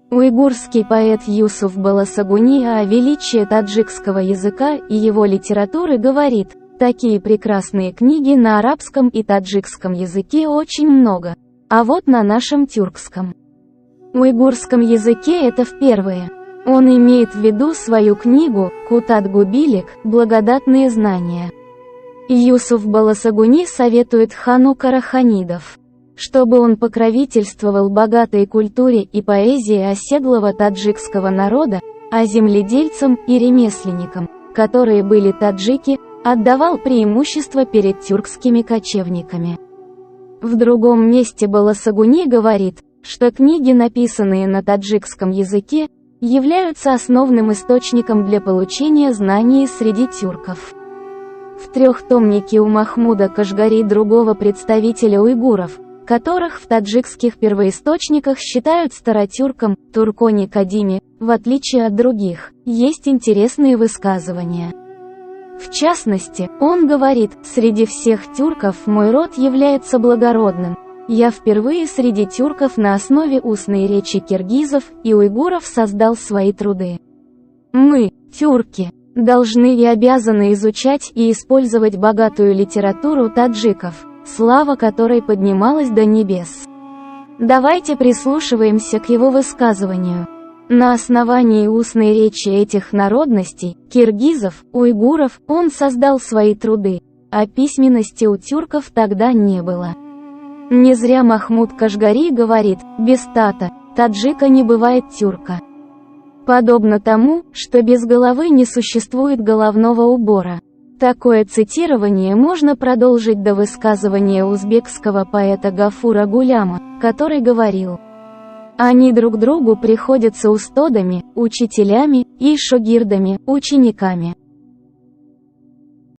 Уйгурский поэт Юсуф Баласагуни о величии таджикского языка и его литературы говорит: такие прекрасные книги на арабском и таджикском языке очень много, а вот на нашем тюркском, уйгурском языке это впервые. Он имеет в виду свою книгу «Кутат-Губилик. Благодатные знания». Юсуф Баласагуни советует хану Караханидов, чтобы он покровительствовал богатой культуре и поэзии оседлого таджикского народа, а земледельцам и ремесленникам, которые были таджики, отдавал преимущество перед тюркскими кочевниками. В другом месте Баласагуни говорит, что книги, написанные на таджикском языке, являются основным источником для получения знаний среди тюрков. В трехтомнике у Махмуда Кашгари, другого представителя уйгуров, которых в таджикских первоисточниках считают старотюрком, Туркони Кадими, в отличие от других, есть интересные высказывания. В частности, он говорит: «Среди всех тюрков мой род является благородным. Я впервые среди тюрков на основе устной речи киргизов и уйгуров создал свои труды. Мы, тюрки, должны и обязаны изучать и использовать богатую литературу таджиков, слава которой поднималась до небес». Давайте прислушиваемся к его высказыванию. На основании устной речи этих народностей, киргизов, уйгуров, он создал свои труды, а письменности у тюрков тогда не было. Не зря Махмуд Кашгари говорит: без тата, таджика не бывает тюрка. Подобно тому, что без головы не существует головного убора. Такое цитирование можно продолжить до высказывания узбекского поэта Гафура Гуляма, который говорил: «Они друг другу приходятся устодами, учителями и шогирдами, учениками».